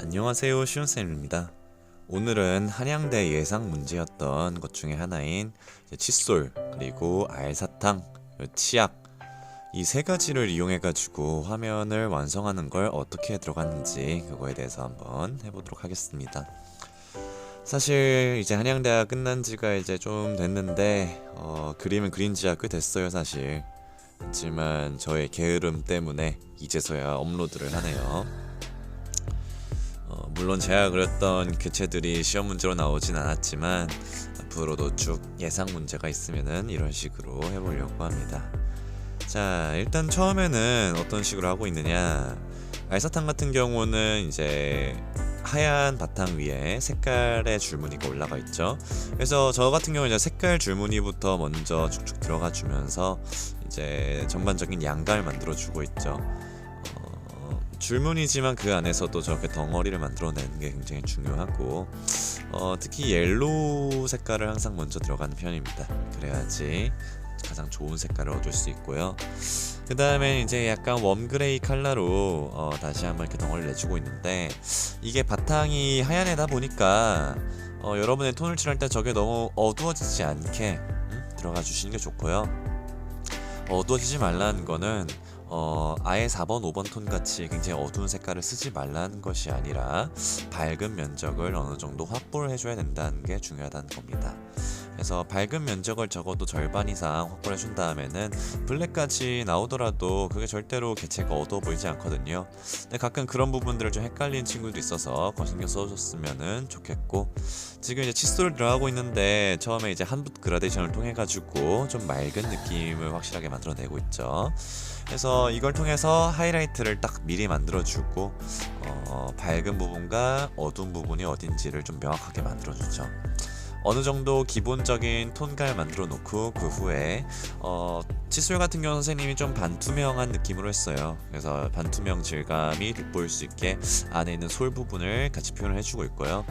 안녕하세요, 시온쌤입니다. 오늘은 한양대 예상 문제였던 것 중에 하나인 칫솔, 그리고 알사탕, 치약 이 세 가지를 이용해 가지고 화면을 완성하는 걸 어떻게 들어갔는지 그거에 대해서 한번 해보도록 하겠습니다. 사실 이제 한양대학 끝난 지가 이제 좀 됐는데 그림은 그린 지가 꽤 됐어요, 사실. 하지만 저의 게으름 때문에 이제서야 업로드를 하네요. 물론 제가 그렸던 개체들이 시험 문제로 나오진 않았지만 앞으로도 쭉 예상 문제가 있으면은 이런 식으로 해보려고 합니다. 자, 일단 처음에는 어떤 식으로 하고 있느냐, 알사탕 같은 경우는 이제 하얀 바탕 위에 색깔의 줄무늬가 올라가 있죠. 그래서 저 같은 경우는 이제 색깔 줄무늬부터 먼저 쭉쭉 들어가 주면서 이제 전반적인 양감을 만들어 주고 있죠. 줄무늬지만 그 안에서도 저렇게 덩어리를 만들어내는 게 굉장히 중요하고, 특히 옐로우 색깔을 항상 먼저 들어가는 편입니다. 그래야지 가장 좋은 색깔을 얻을 수 있고요. 그 다음에 이제 약간 웜그레이 컬러로 다시 한번 이렇게 덩어리를 내주고 있는데, 이게 바탕이 하얀애다 보니까 여러분의 톤을 칠할 때 저게 너무 어두워지지 않게 들어가 주시는 게 좋고요. 어두워지지 말라는 거는 아예 4번, 5번 톤 같이 굉장히 어두운 색깔을 쓰지 말라는 것이 아니라 밝은 면적을 어느 정도 확보를 해줘야 된다는 게 중요하다는 겁니다. 그래서 밝은 면적을 적어도 절반 이상 확보를 해준 다음에는 블랙까지 나오더라도 그게 절대로 개체가 어두워 보이지 않거든요. 근데 가끔 그런 부분들을 좀 헷갈리는 친구도 있어서 그거 신경 써줬으면 좋겠고, 지금 이제 칫솔을 들어가고 있는데 처음에 이제 한붓 그라데이션을 통해 가지고 좀 맑은 느낌을 확실하게 만들어내고 있죠. 그래서 이걸 통해서 하이라이트를 딱 미리 만들어주고 밝은 부분과 어두운 부분이 어딘지를 좀 명확하게 만들어주죠. 어느 정도 기본적인 톤감을 만들어 놓고 그 후에 칫솔 같은 경우 선생님이 좀 반투명한 느낌으로 했어요. 그래서 반투명 질감이 돋보일 수 있게 안에 있는 솔 부분을 같이 표현을 해주고 있고요.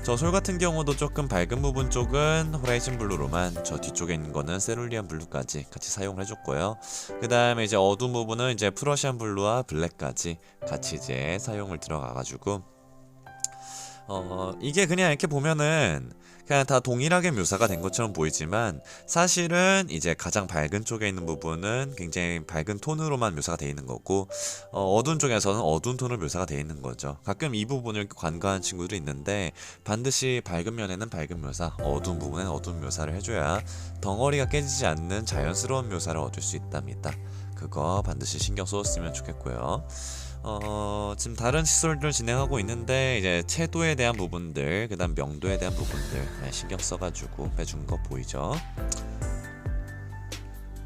저 솔 같은 경우도 조금 밝은 부분 쪽은 호라이즌 블루로만, 저 뒤쪽에 있는 거는 세룰리안 블루까지 같이 사용을 해줬고요. 그 다음에 이제 어두운 부분은 이제 프러시안 블루와 블랙까지 같이 이제 사용을 들어가가지고 이게 그냥 이렇게 보면은 그냥 다 동일하게 묘사가 된 것처럼 보이지만, 사실은 이제 가장 밝은 쪽에 있는 부분은 굉장히 밝은 톤으로만 묘사가 되어 있는 거고, 어두운 쪽에서는 어두운 톤으로 묘사가 되어 있는 거죠. 가끔 이 부분을 간과하는 친구들이 있는데, 반드시 밝은 면에는 밝은 묘사, 어두운 부분에는 어두운 묘사를 해줘야 덩어리가 깨지지 않는 자연스러운 묘사를 얻을 수 있답니다. 그거 반드시 신경 써줬으면 좋겠고요. 지금 다른 칫솔들 진행하고 있는데 이제 채도에 대한 부분들, 그 다음 명도에 대한 부분들 신경 써가지고 빼준 거 보이죠?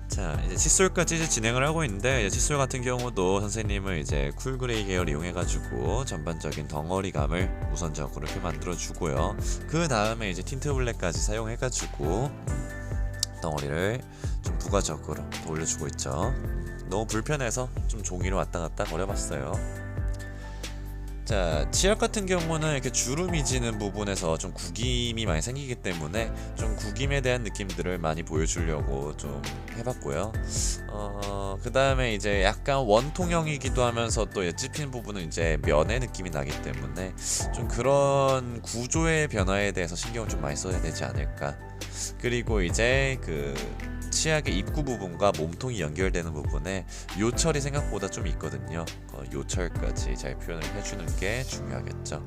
자, 이제 칫솔까지 이제 진행을 하고 있는데, 이제 칫솔 같은 경우도 선생님은 이제 쿨그레이 계열 이용해가지고 전반적인 덩어리감을 우선적으로 이렇게 만들어주고요. 그 다음에 이제 틴트 블랙까지 사용해가지고 덩어리를 좀 부가적으로 더 올려주고 있죠. 너무 불편해서 좀 종이로 왔다 갔다 거려봤어요. 자, 치약 같은 경우는 이렇게 주름이 지는 부분에서 좀 구김이 많이 생기기 때문에 좀 구김에 대한 느낌들을 많이 보여주려고 좀 해봤고요. 그 다음에 이제 약간 원통형이기도 하면서 또 찝힌 부분은 이제 면의 느낌이 나기 때문에 좀 그런 구조의 변화에 대해서 신경을 좀 많이 써야 되지 않을까. 그리고 이제 그 치약의 입구 부분과 몸통이 연결되는 부분에 요철이 생각보다 좀 있거든요. 요철까지 잘 표현을 해주는 게 중요하겠죠.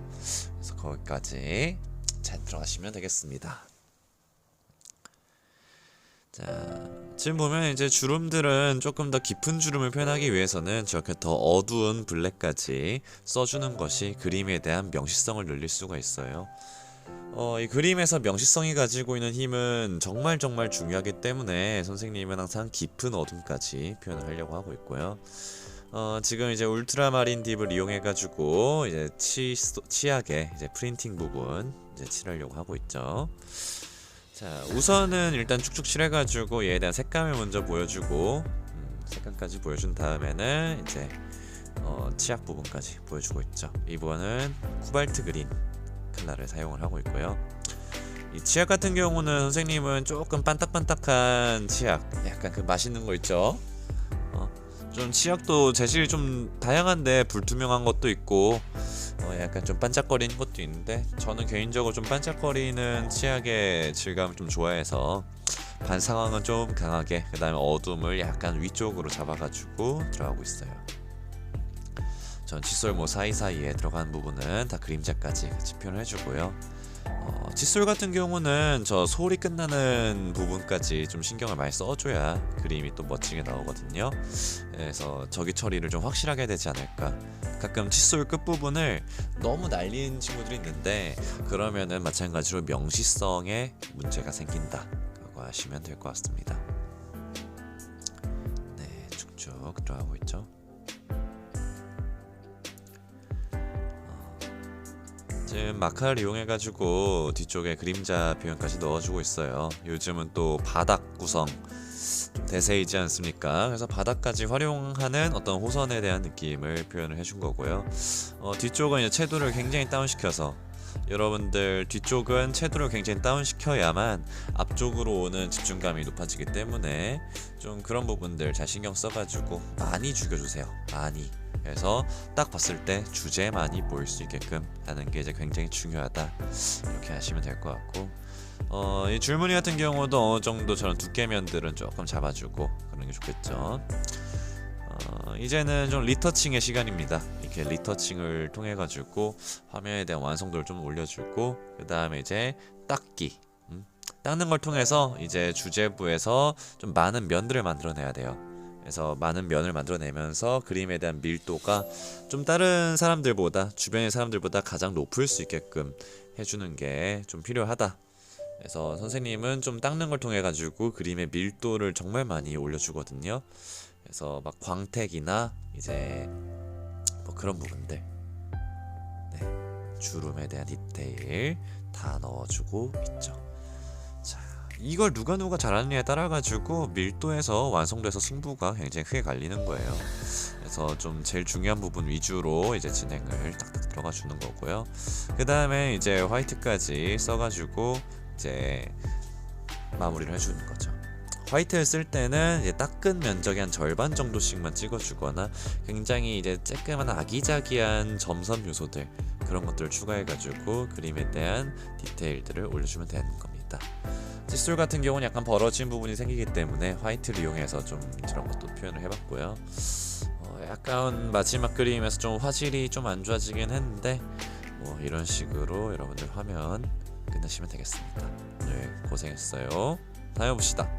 그래서 거기까지 잘 들어가시면 되겠습니다. 자, 지금 보면 이제 주름들은 조금 더 깊은 주름을 표현하기 위해서는 저렇게 더 어두운 블랙까지 써주는 것이 그림에 대한 명시성을 늘릴 수가 있어요. 이 그림에서 명시성이 가지고 있는 힘은 정말 중요하기 때문에 선생님은 항상 깊은 어둠까지 표현을 하려고 하고 있고요. 지금 이제 울트라마린 딥을 이용해가지고 이제 치약의 이제 프린팅 부분 이제 칠하려고 하고 있죠. 자, 우선은 일단 쭉쭉 칠해가지고 얘에 대한 색감을 먼저 보여주고, 색감까지 보여준 다음에는 이제 치약 부분까지 보여주고 있죠. 이 부분은 코발트 그린 컬러를 사용을 하고 있고요. 이 치약 같은 경우는 선생님은 조금 반딱반딱한 치약, 약간 그 맛있는 거 있죠? 좀 치약도 재질이 좀 다양한데 불투명한 것도 있고, 약간 좀 반짝거리는 것도 있는데 저는 개인적으로 좀 반짝거리는 치약의 질감을 좀 좋아해서 반상황은 좀 강하게, 그 다음에 어둠을 약간 위쪽으로 잡아가지고 들어가고 있어요. 전 칫솔 사이사이에 들어가는 부분은 다 그림자까지 같이 표현해주고요. 칫솔 같은 경우는 저 소리 끝나는 부분까지 좀 신경을 많이 써줘야 그림이 또 멋지게 나오거든요. 그래서 저기 처리를 좀 확실하게 되지 않을까. 가끔 칫솔 끝부분을 너무 날리는 친구들이 있는데 그러면은 마찬가지로 명시성에 문제가 생긴다 라고 하시면 될 것 같습니다. 네, 쭉쭉 들어가고 있죠. 지금 마카를 이용해가지고 뒤쪽에 그림자 표현까지 넣어주고 있어요. 요즘은 또 바닥 구성 좀 대세이지 않습니까? 그래서 바닥까지 활용하는 어떤 호선에 대한 느낌을 표현을 해준 거고요. 뒤쪽은 이제 채도를 굉장히 다운시켜서, 여러분들 뒤쪽은 채도를 굉장히 다운시켜야만 앞쪽으로 오는 집중감이 높아지기 때문에 좀 그런 부분들 잘 신경 써가지고 많이 죽여주세요. 많이. 그래서 딱 봤을 때 주제에 많이 보일 수 있게끔 하는 게 이제 굉장히 중요하다, 이렇게 하시면 될 것 같고, 이 줄무늬 같은 경우도 어느 정도 저런 두께면들은 조금 잡아주고 그런 게 좋겠죠. 이제는 좀 리터칭의 시간입니다. 이렇게 리터칭을 통해 가지고 화면에 대한 완성도를 좀 올려주고, 그 다음에 이제 닦기, 닦는 걸 통해서 이제 주제부에서 좀 많은 면들을 만들어내야 돼요. 그래서 많은 면을 만들어내면서 그림에 대한 밀도가 좀 다른 사람들보다, 주변의 사람들보다 가장 높을 수 있게끔 해주는 게 좀 필요하다. 그래서 선생님은 좀 닦는 걸 통해 가지고 그림의 밀도를 정말 많이 올려주거든요. 그래서 막 광택이나 이제 뭐 그런 부분들, 네, 주름에 대한 디테일 다 넣어주고 있죠. 자, 이걸 누가 잘하느냐에 따라 가지고 밀도에서 완성도에서 승부가 굉장히 크게 갈리는 거예요. 그래서 좀 제일 중요한 부분 위주로 이제 진행을 딱딱 들어가 주는 거고요. 그 다음에 이제 화이트까지 써가지고 이제 마무리를 해주는 거죠. 화이트를 쓸 때는 이제 닦은 면적의 한 절반 정도씩만 찍어주거나 굉장히 이제 쬐끄만 아기자기한 점선 요소들, 그런 것들을 추가해가지고 그림에 대한 디테일들을 올려주면 되는 겁니다. 칫솔 같은 경우는 약간 벌어진 부분이 생기기 때문에 화이트를 이용해서 좀 저런 것도 표현을 해봤고요. 약간 마지막 그림에서 좀 화질이 좀 안 좋아지긴 했는데 뭐 이런 식으로 여러분들 화면 끝내시면 되겠습니다. 네, 고생했어요. 다음에 봅시다.